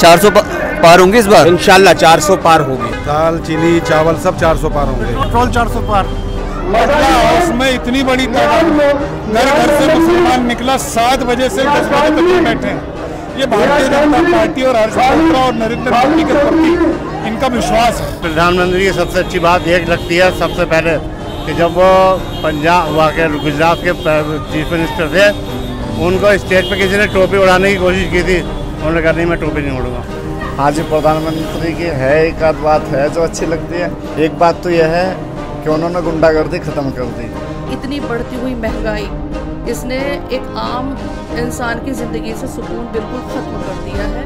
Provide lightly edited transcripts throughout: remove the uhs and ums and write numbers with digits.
400 पार होंगे इस बार? इंशाल्लाह 400 पार होगी। दाल, चीनी, चावल सब 400 पार होंगे। पेट्रोल 400 पार। उसमें इतनी बड़ी घर से मुसलमान निकला 7 बजे से 10 बजे तक बैठे हैं। ये भारतीय जनता पार्टी और हर्ष मल्होत्रा और नरेंद्र मोदी के प्रति इनका विश्वास है। प्रधानमंत्री की सबसे अच्छी बात एक लगती है सबसे पहले कि जब वो पंजाब वहाँ के गुजरात के चीफ मिनिस्टर थे, उनको स्टेज पे किसी ने टोपी उड़ाने की कोशिश की थी, उन्होंने कहा नहीं मैं टोपी नहीं उड़ूंगा। हाँ जी, प्रधानमंत्री की है एक आध बात है जो अच्छी लगती है। एक बात तो यह है कि उन्होंने गुंडागर्दी खत्म कर दी। इतनी बढ़ती हुई महंगाई, इसने एक आम इंसान की ज़िंदगी से सुकून बिल्कुल ख़त्म कर दिया है।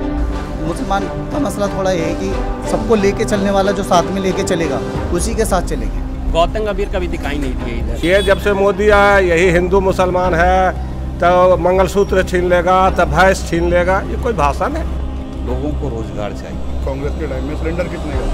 मुसलमान का मसला थोड़ा ये है कि सबको लेके चलने वाला जो साथ में लेके चलेगा उसी के साथ चलेंगे। गौतम गंभीर कभी दिखाई नहीं दिए इधर। ये जब से मोदी आया यही हिंदू मुसलमान है, तो मंगलसूत्र छीन लेगा, तो भैंस छीन लेगा, ये कोई भाषण है? लोगों को रोजगार चाहिए। कांग्रेस के टाइम में सिलेंडर कितने का?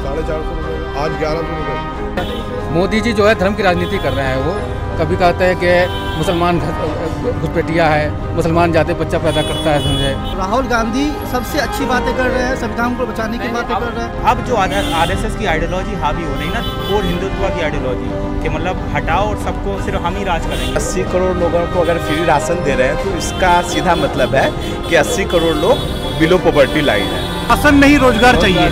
450 रुपये, आज 1100 रुपये। मोदी जी जो है धर्म की राजनीति कर रहे हैं। वो कभी कहते हैं कि मुसलमान घुसपैठिया है, मुसलमान जाते बच्चा पैदा करता है, समझे। राहुल गांधी सबसे अच्छी बातें कर रहे हैं, संविधान को बचाने की बातें कर रहे हैं। अब जो आरएसएस की आइडियोलॉजी हावी हो रही ना, और हिंदुत्व की आइडियोलॉजी कि मतलब हटाओ और सबको सिर्फ हम ही राज करेंगे। 80 करोड़ लोगों को अगर फ्री राशन दे रहे हैं तो इसका सीधा मतलब है कि 80 करोड़ लोग बिलो पॉवर्टी लाइन है। राशन नहीं, रोजगार चाहिए।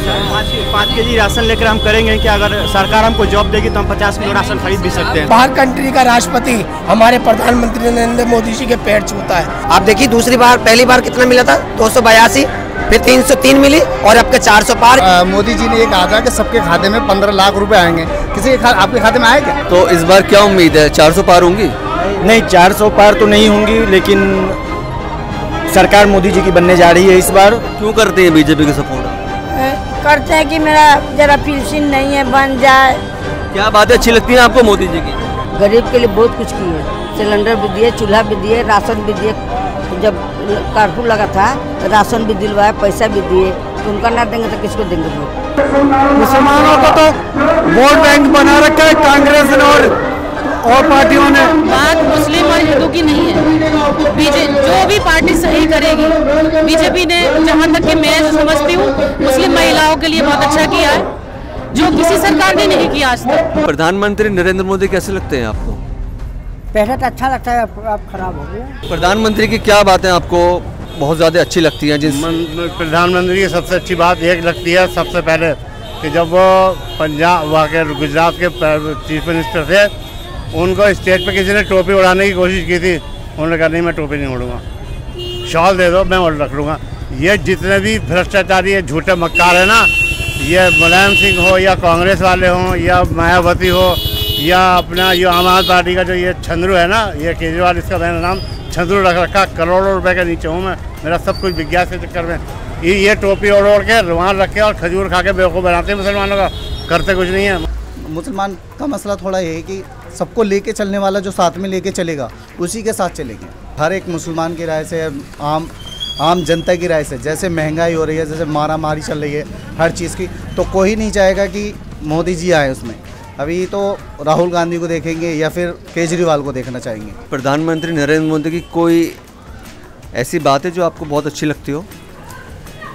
5 केजी राशन लेकर हम करेंगे कि अगर सरकार हमको जॉब देगी तो हम 50 किलो राशन खरीद भी सकते हैं। बाहर कंट्री का राष्ट्रपति हमारे प्रधानमंत्री नरेंद्र मोदी जी के पैर छूता है। आप देखिए दूसरी बार, पहली बार कितना मिला था? 282, फिर 303 मिली और अब के 400 पार। मोदी जी ने ये कहा था कि सबके खाते में 15 लाख रुपए आएंगे। किसी के आपके खाते में आए क्या? तो इस बार क्या उम्मीद है, 400 पार होंगी? नहीं, 400 पार तो नहीं होंगी, लेकिन सरकार मोदी जी की बनने जा रही है इस बार। क्यों करते हैं बीजेपी के सपोर्ट? करते हैं कि मेरा जरा पेंशन नहीं है, बन जाए। क्या बातें अच्छी लगती हैं आपको मोदी जी की? गरीब के लिए बहुत कुछ किए, सिलेंडर भी दिए, चूल्हा भी दिए, राशन भी दिए। जब कर्फ्यू लगा था राशन भी दिलवाए, पैसा भी दिए, तो उनका ना देंगे तो किसको देंगे लोग? मुसलमानों को तो वोट बैंक बना रखा है कांग्रेस और पार्टियों ने। बात मुस्लिम और हिंदू की नहीं है। जो भी पार्टी सही करेगी, बीजेपी ने जहाँ तक कि मैं समझती हूँ मुस्लिम महिलाओं के लिए बहुत अच्छा किया है, जो किसी सरकार ने नहीं किया आज तक। प्रधानमंत्री नरेंद्र मोदी कैसे लगते हैं आपको? पहले तो अच्छा लगता है, अब खराब हो गया। प्रधानमंत्री की क्या बातें आपको बहुत ज़्यादा अच्छी लगती हैं? प्रधानमंत्री की सबसे अच्छी बात एक लगती है सबसे पहले कि जब वो पंजाब वहाँ के गुजरात के चीफ मिनिस्टर थे, उनको स्टेज पे किसी ने टोपी उड़ाने की कोशिश की थी, उन्होंने कहा नहीं मैं टोपी नहीं उड़ूंगा, शॉल दे दो मैं और रख लूँगा। ये जितने भी भ्रष्टाचारी है, झूठे मक्कार है ना, ये मुलायम सिंह हो या कांग्रेस वाले हों या मायावती हो या अपना ये आम आदमी पार्टी का जो ये छंद्रू है ना, ये केजरीवाल, इसका मैंने नाम छंद्रू रख रखा। करोड़ों रुपए के नीचे हूँ मैं, मेरा सब कुछ विज्ञान के चक्कर में। ये टोपी ओढ़ के रुमाल रख के और खजूर खा के बेवकूफ़ बनाते हैं मुसलमानों का, करते कुछ नहीं है। मुसलमान का मसला थोड़ा ये है कि सबको लेके चलने वाला जो साथ में लेके चलेगा उसी के साथ चलेंगे। हर एक मुसलमान की राय से, आम जनता की राय से, जैसे महंगाई हो रही है, जैसे मारा मारी चल रही है हर चीज़ की, तो कोई नहीं चाहेगा कि मोदी जी आए उसमें। अभी तो राहुल गांधी को देखेंगे या फिर केजरीवाल को देखना चाहेंगे। प्रधानमंत्री नरेंद्र मोदी की कोई ऐसी बात है जो आपको बहुत अच्छी लगती हो?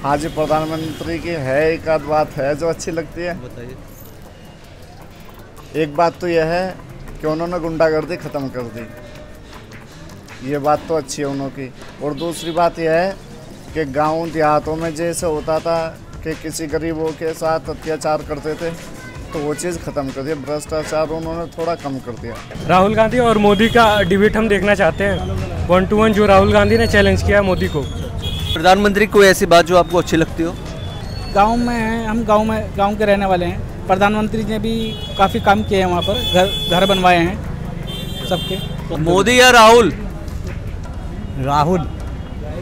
हाँ जी, प्रधानमंत्री की है एक आध बात है जो अच्छी लगती है। बताइए। एक बात तो यह है कि उन्होंने गुंडागर्दी खत्म कर दी, ये बात तो अच्छी है उन्होंने की। और दूसरी बात यह है कि गांव देहातों में जैसे होता था कि किसी गरीबों के साथ अत्याचार करते थे, तो वो चीज़ खत्म कर दी। भ्रष्टाचार उन्होंने थोड़ा कम कर दिया। राहुल गांधी और मोदी का डिबेट हम देखना चाहते हैं, 1-to-1 जो राहुल गांधी ने चैलेंज किया मोदी को। प्रधानमंत्री कोई ऐसी बात जो आपको अच्छी लगती हो? गांव में हैं हम, गांव के रहने वाले हैं। प्रधानमंत्री ने भी काफ़ी काम किए हैं, वहाँ पर घर बनवाए हैं सबके। मोदी या राहुल? राहुल।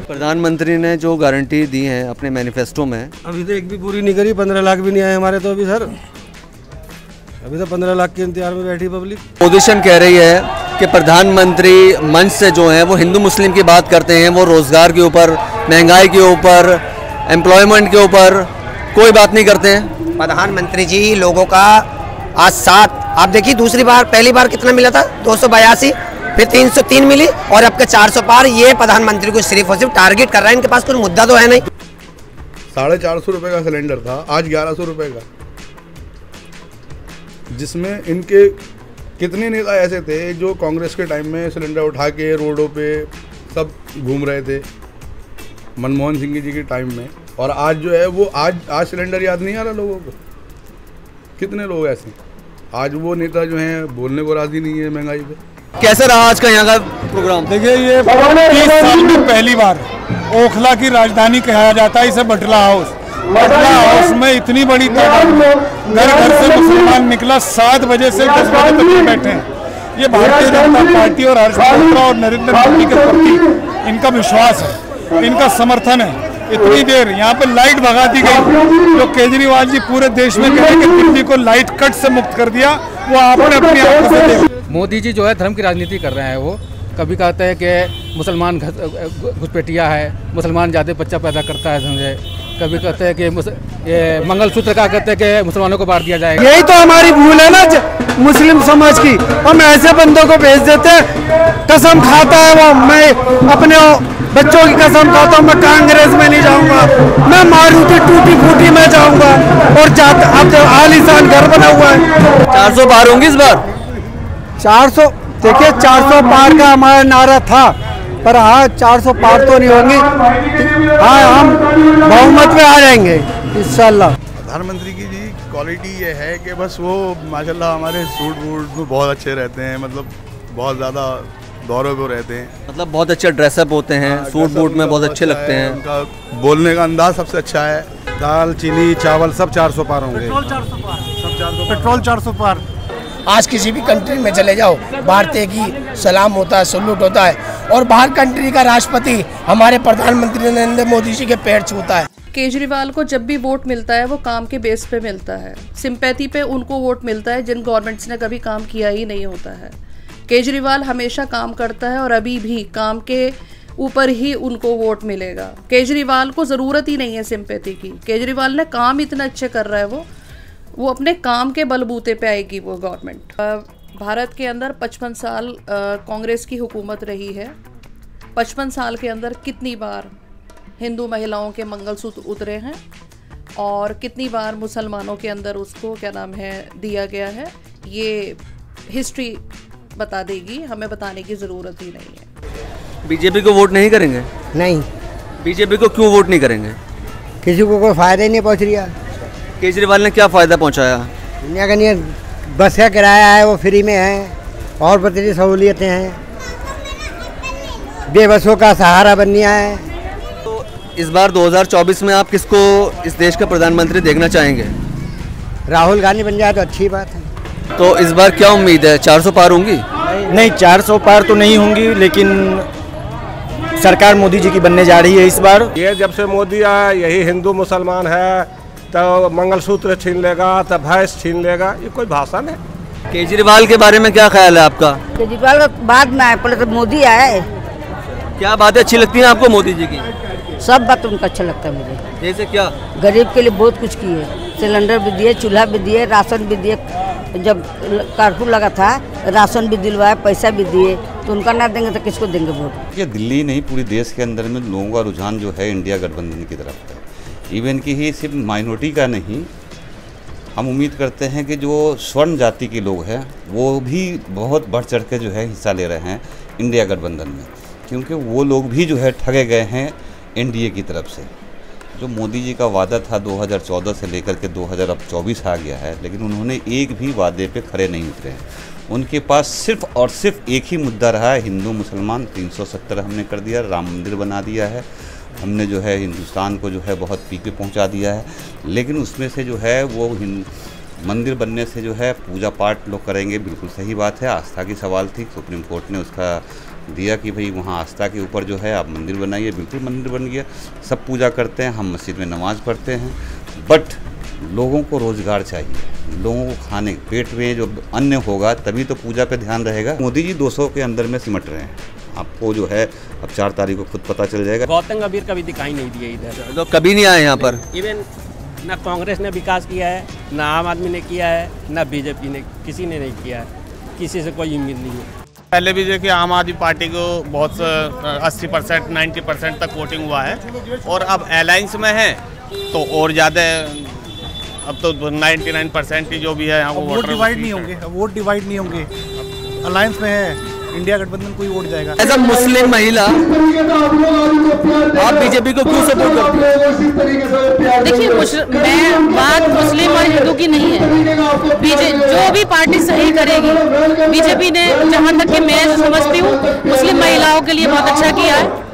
प्रधानमंत्री ने जो गारंटी दी है अपने मैनिफेस्टो में, अभी तो एक भी पूरी नहीं करी। 15 लाख भी नहीं आए हमारे तो अभी सर, अभी तो 15 लाख के इंतजार में बैठी पब्लिक। अपोजिशन कह रही है कि प्रधानमंत्री मंच से जो है वो हिंदू मुस्लिम की बात करते हैं, वो रोजगार के ऊपर, महंगाई के ऊपर, एम्प्लॉयमेंट के ऊपर कोई बात नहीं करते हैं। प्रधानमंत्री जी लोगों का आज 7, आप देखिए दूसरी बार, पहली बार कितना मिला था? 282, फिर 303 मिली और अब के 400 पार। ये प्रधानमंत्री को सिर्फ और सिर्फ टारगेट कर रहा है, इनके पास कोई मुद्दा तो है नहीं। 450 रुपये का सिलेंडर था, आज 1100 रुपये का, जिसमें इनके कितने नेता ऐसे थे जो कांग्रेस के टाइम में सिलेंडर उठा के रोडों पे सब घूम रहे थे मनमोहन सिंह जी के टाइम में, और आज जो है वो आज सिलेंडर याद नहीं आ रहा लोगों को। कितने लोग ऐसे, आज वो नेता जो हैं बोलने को राजी नहीं है महंगाई पे। कैसा रहा आज का यहाँ का प्रोग्राम? देखिए, ये 30 साल में पहली बार ओखला की राजधानी कहा जाता है इसे बटला हाउस। बटला हाउस में इतनी बड़ी तादाद में घर घर से मुसलमान निकला, 7 बजे से 10 बजे तक बैठे हैं। ये भारतीय जनता पार्टी और हर्ष मल्होत्रा और नरेंद्र मोदी के प्रति इनका विश्वास है, इनका समर्थन है। इतनी देर यहाँ पे लाइट भगा दी गई, जो केजरीवाल जी पूरे देश में कहे कि दिल्ली को लाइट कट से मुक्त कर दिया, वो आपने अपनी आंखों से देखा। मोदी जी जो है धर्म की राजनीति कर रहे हैं। वो कभी कहते हैं कि मुसलमान घुसपैठिया है, मुसलमान ज़्यादा बच्चा पैदा करता है समझे, कभी कहते हैं कि ये मंगलसूत्र का कहते हैं कि मुसलमानों को बांट दिया जाएगा। यही तो हमारी भूल है ना मुस्लिम समाज की। हम ऐसे बंदों को भेज देते हैं, कसम खाता है वो, मैं अपने बच्चों की कसम खाता हूँ, मैं कांग्रेस में नहीं जाऊंगा, मैं मारुति टूटी फूटी में जाऊंगा। और अब तो आलीशान घर बना हुआ है। 400 पार होंगी इस बार? 400 देखिए, 400 पार का हमारा नारा था, पर हाँ 400 पार तो नहीं होंगी। हाँ, हम बहुमत में आ जाएंगे इंशाल्लाह। प्रधानमंत्री की जी क्वालिटी ये है कि बस वो माशाल्लाह हमारे सूट वूट में बहुत अच्छे रहते हैं, मतलब बहुत ज़्यादा दौरों पे रहते हैं, मतलब बहुत अच्छा ड्रेसअप होते हैं, सूट बूट में बहुत अच्छे लगते हैं। उनका बोलने का अंदाज सबसे अच्छा है। दाल चीनी चावल सब 400 पार होंगे। पेट्रोल 400 पार, सब 400 पेट्रोल 400 पार। आज किसी भी कंट्री में चले जाओ, भारतीय की सलाम होता है, सल्यूट होता है, और बाहर कंट्री का राष्ट्रपति हमारे प्रधानमंत्री नरेंद्र मोदी जी के पैर छूता है। केजरीवाल को जब भी वोट मिलता है वो काम के बेस पे मिलता है, सिंपैथी पे उनको वोट मिलता है जिन गवर्नमेंट्स ने कभी काम किया ही नहीं होता है। केजरीवाल हमेशा काम करता है और अभी भी काम के ऊपर ही उनको वोट मिलेगा। केजरीवाल को ज़रूरत ही नहीं है सिंपैथी की, केजरीवाल ने काम इतना अच्छे कर रहा है, वो अपने काम के बलबूते पे आएगी वो गवर्नमेंट। भारत के अंदर 55 साल कांग्रेस की हुकूमत रही है। 55 साल के अंदर कितनी बार हिंदू महिलाओं के मंगलसूत्र उतरे हैं और कितनी बार मुसलमानों के अंदर उसको क्या नाम है दिया गया है, ये हिस्ट्री बता देगी, हमें बताने की ज़रूरत ही नहीं है। बीजेपी को वोट नहीं करेंगे? नहीं। बीजेपी को क्यों वोट नहीं करेंगे? किसी को कोई फायदा ही नहीं पहुँच रहा। केजरीवाल ने क्या फ़ायदा पहुंचाया? दुनिया का नहीं, बस का किराया है वो फ्री में है, और बड़ी सहूलियतें हैं, बेबसों का सहारा बन गया है। तो इस बार 2024 में आप किसको इस देश का प्रधानमंत्री देखना चाहेंगे? राहुल गांधी बन जाए तो अच्छी बात है। तो इस बार क्या उम्मीद है, 400 पार होंगी? नहीं, 400 पार तो नहीं होंगी, लेकिन सरकार मोदी जी की बनने जा रही है इस बार। ये जब से मोदी आया, यही हिंदू मुसलमान है, तो मंगलसूत्र छीन लेगा, तो भैंस छीन लेगा, ये कोई भाषण है? केजरीवाल के बारे में क्या ख्याल है आपका? केजरीवाल का बाद में आए, पहले तो मोदी आए। क्या बातें अच्छी लगती हैं आपको मोदी जी की? सब बात उनका अच्छा लगता है मुझे। जैसे क्या? गरीब के लिए बहुत कुछ किए, सिलेंडर भी दिए, चूल्हा भी दिए, राशन भी दिए। जब कर्फ्यू लगा था राशन भी दिलवाए, पैसा भी दिए, तो उनका ना देंगे तो किसको देंगे वोट? ये दिल्ली नहीं, पूरी देश के अंदर में लोगों का रुझान जो है इंडिया गठबंधन की तरफ है। इवन कि ही सिर्फ माइनॉरिटी का नहीं, हम उम्मीद करते हैं कि जो स्वर्ण जाति के लोग हैं वो भी बहुत बढ़ चढ़ के जो है हिस्सा ले रहे हैं इंडिया गठबंधन में, क्योंकि वो लोग भी जो है ठगे गए हैं एनडीए की तरफ से। जो मोदी जी का वादा था 2014 से लेकर के 2024 आ गया है, लेकिन उन्होंने एक भी वादे पे खरे नहीं उतरे हैं। उनके पास सिर्फ और सिर्फ एक ही मुद्दा रहा है, हिंदू मुसलमान। 370 हमने कर दिया, राम मंदिर बना दिया है, हमने जो है हिंदुस्तान को जो है बहुत पीक पे पहुंचा दिया है। लेकिन उसमें से जो है वो मंदिर बनने से जो है पूजा पाठ लोग करेंगे, बिल्कुल सही बात है, आस्था की सवाल थी, सुप्रीम कोर्ट ने उसका दिया कि भाई वहाँ आस्था के ऊपर जो है आप मंदिर बनाइए, बिल्कुल मंदिर बन गया, सब पूजा करते हैं, हम मस्जिद में नमाज़ पढ़ते हैं। बट लोगों को रोज़गार चाहिए, लोगों को खाने पेट में जो अन्न होगा तभी तो पूजा पे ध्यान रहेगा। मोदी जी 200 के अंदर में सिमट रहे हैं, आपको जो है अब 4 तारीख को खुद पता चल जाएगा। गौतम गंभीर कभी दिखाई नहीं दिए इधर, तो कभी नहीं आए यहाँ पर। इवन ना कांग्रेस ने विकास किया है, ना आम आदमी ने किया है, ना बीजेपी ने, किसी ने नहीं किया है, किसी से कोई उम्मीद नहीं है। पहले भी देखिए आम आदमी पार्टी को बहुत 80% 90% तक वोटिंग हुआ है, और अब अलायंस में है तो और ज़्यादा अब तो 99% ही जो भी है यहाँ को वोट डिवाइड नहीं होंगे, वोट डिवाइड नहीं होंगे। अलायंस में है इंडिया गठबंधन, कोई वोट जाएगा। एज अ मुस्लिम महिला आप बीजेपी को क्यों सपोर्ट करती हैं? देखिए, मैं बात मुस्लिम और हिंदू की नहीं है। जो भी पार्टी सही करेगी, बीजेपी ने जहां तक कि मैं समझती हूँ मुस्लिम महिलाओं के लिए बहुत अच्छा किया है,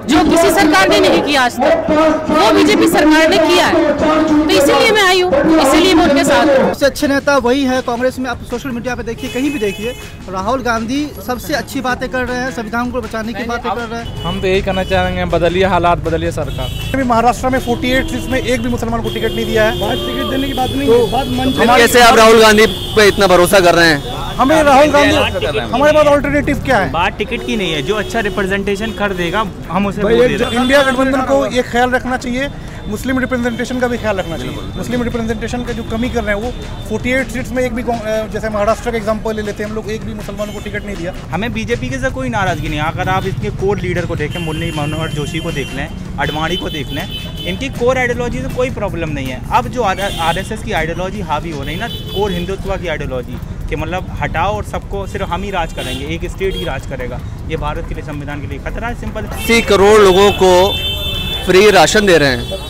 जो किसी सरकार ने नहीं किया आज तक, वो बीजेपी सरकार ने किया है। तो इसीलिए मैं आई हूँ, इसीलिए मैं उनके साथ हूँ। सबसे अच्छे नेता वही है कांग्रेस में। आप सोशल मीडिया पे देखिए, कहीं भी देखिए, राहुल गांधी सबसे अच्छी बातें कर रहे हैं, संविधान को बचाने की बातें कर रहे हैं। हम तो यही कहना चाहेंगे, बदलिए हालात, बदलिए सरकार। अभी महाराष्ट्र में 48 सीट में एक भी मुसलमान को टिकट नहीं दिया है। टिकट देने की बात नहीं है। कैसे आप राहुल गांधी पे इतना भरोसा कर रहे हैं? हमें राहुल गांधी, हमारे पास ऑल्टरनेटिव क्या है? बात टिकट की नहीं है, जो अच्छा रिप्रेजेंटेशन कर देगा हम उसे वोट दे देंगे। इंडिया गठबंधन को ये ख्याल रखना चाहिए, मुस्लिम रिप्रेजेंटेशन का भी ख्याल रखना चाहिए। मुस्लिम रिप्रेजेंटेशन का जो कमी कर रहे हैं वो 48 सीट्स में एक भी, जैसे महाराष्ट्र का एग्जांपल ले लेते हैं हम लोग, एक भी मुसलमानों को टिकट नहीं दिया। हमें बीजेपी के से कोई नाराजगी नहीं है। अगर आप इसके कोर लीडर को देखें, मुरली मनोहर जोशी को देख लें, आडवाणी को देख लें, इनकी कोर आइडियोलॉजी से कोई प्रॉब्लम नहीं है। अब जो आरएसएस की आइडियोलॉजी हावी हो रही है ना, कोर हिंदुत्व की आइडियोलॉजी कि मतलब हटाओ और सबको सिर्फ हम ही राज करेंगे, एक स्टेट ही राज करेगा, ये भारत के लिए, संविधान के लिए खतरा है। सिंपल 80 करोड़ लोगों को फ्री राशन दे रहे हैं।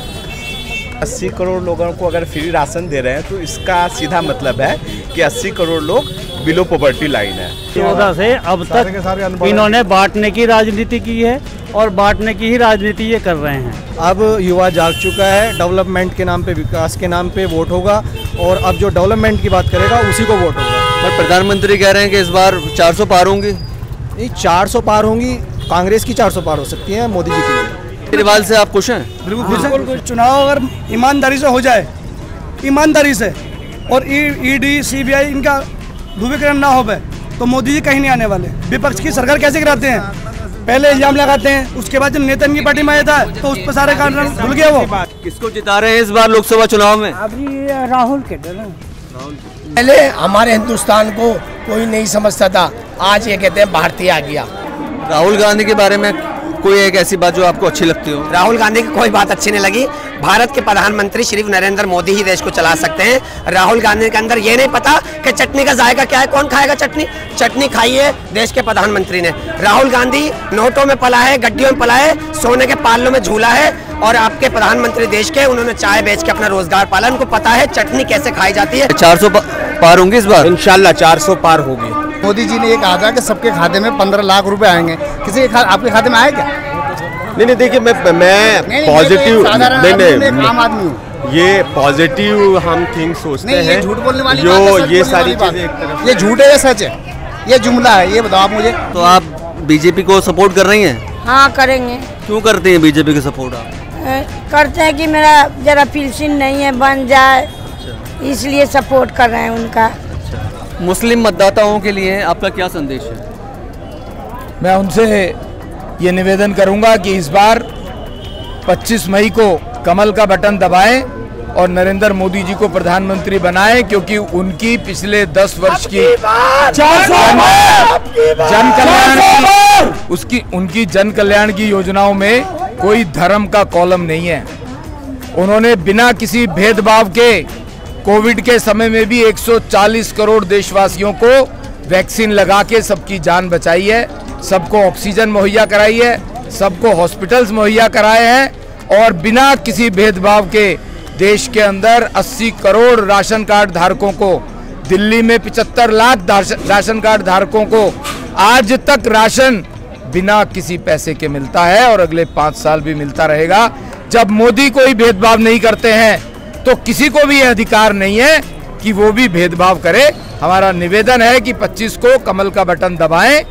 80 करोड़ लोगों को अगर फ्री राशन दे रहे हैं तो इसका सीधा मतलब है कि 80 करोड़ लोग बिलो पॉवर्टी लाइन है। 14 से अब तक इन्होंने बांटने की राजनीति की है और बांटने की ही राजनीति ये कर रहे हैं। अब युवा जाग चुका है, डेवलपमेंट के नाम पे, विकास के नाम पे वोट होगा, और अब जो डेवलपमेंट की बात करेगा उसी को वोट होगा। पर प्रधानमंत्री कह रहे हैं कि इस बार 400 पार होंगी। नहीं, 400 पार होंगी, कांग्रेस की 400 पार हो सकती है, मोदी जी की नहीं। केजरीवाल से आप खुश हैं? बिल्कुल खुश हैं। चुनाव अगर ईमानदारी से हो जाए, ईमानदारी से, और ईडी सीबीआई इनका ध्रुवीकरण ना हो पाए तो मोदी जी कहीं नहीं आने वाले। विपक्ष की सरकार कैसे गिराते हैं, पहले इल्जाम लगाते हैं, उसके बाद जब नेता की पार्टी में आया था तो उस पर सारे कारण भूल गया वो। किसको जिता रहे हैं इस बार लोकसभा चुनाव में? अभी राहुल के पहले हमारे हिंदुस्तान को कोई नहीं समझता था, आज ये कहते हैं भारतीय आ गया। राहुल गांधी के बारे में कोई एक ऐसी बात जो आपको अच्छी लगती हो? राहुल गांधी की कोई बात अच्छी नहीं लगी। भारत के प्रधानमंत्री श्री नरेंद्र मोदी ही देश को चला सकते हैं। राहुल गांधी के अंदर ये नहीं पता कि चटनी का जायका क्या है, कौन खाएगा चटनी। चटनी खाई है देश के प्रधानमंत्री ने। राहुल गांधी नोटों में पला है, गड्डियों में पला है, सोने के पालों में झूला है, और आपके प्रधानमंत्री देश के, उन्होंने चाय बेच के अपना रोजगार पाला। उनको पता है चटनी कैसे खाई जाती है। 400 पार होंगे इस बार? इंशाल्लाह 400 पार होगी। मोदी जी ने ये कहा था कि सबके खाते में 15 लाख रुपए आएंगे, किसी के आपके खाते में आए क्या? नहीं, देखिए मैं पॉजिटिव आम आदमी हूँ, ये पॉजिटिव हम थिंग सोचते हैं। झूठ बोलने वाली जो बात है, ये सारी चीजें एक तरफ, ये झूठ है या सच है, ये जुमला है, ये बताओ आप मुझे। तो आप बीजेपी को सपोर्ट कर रही हैं? हाँ, करेंगे। क्यों करते हैं बीजेपी को सपोर्ट आप? करते हैं कि मेरा जरा पेंशन नहीं है, बन जाए, इसलिए सपोर्ट कर रहे हैं उनका। मुस्लिम मतदाताओं के लिए आपका क्या संदेश है? मैं उनसे ये निवेदन करूंगा कि इस बार 25 मई को कमल का बटन दबाएं और नरेंद्र मोदी जी को प्रधानमंत्री बनाएं, क्योंकि उनकी पिछले 10 वर्ष की जन कल्याण की उनकी जन कल्याण की योजनाओं में कोई धर्म का कॉलम नहीं है। उन्होंने बिना किसी भेदभाव के कोविड के समय में भी 140 करोड़ देशवासियों को वैक्सीन लगा के सबकी जान बचाई है, सबको ऑक्सीजन मुहैया कराई है, सबको हॉस्पिटल्स मुहैया कराए हैं, और बिना किसी भेदभाव के देश के अंदर 80 करोड़ राशन कार्ड धारकों को, दिल्ली में 75 लाख राशन कार्ड धारकों को आज तक राशन बिना किसी पैसे के मिलता है, और अगले 5 साल भी मिलता रहेगा। जब मोदी कोई भेदभाव नहीं करते हैं तो किसी को भी यह अधिकार नहीं है कि वो भी भेदभाव करे। हमारा निवेदन है कि 25 को कमल का बटन दबाएं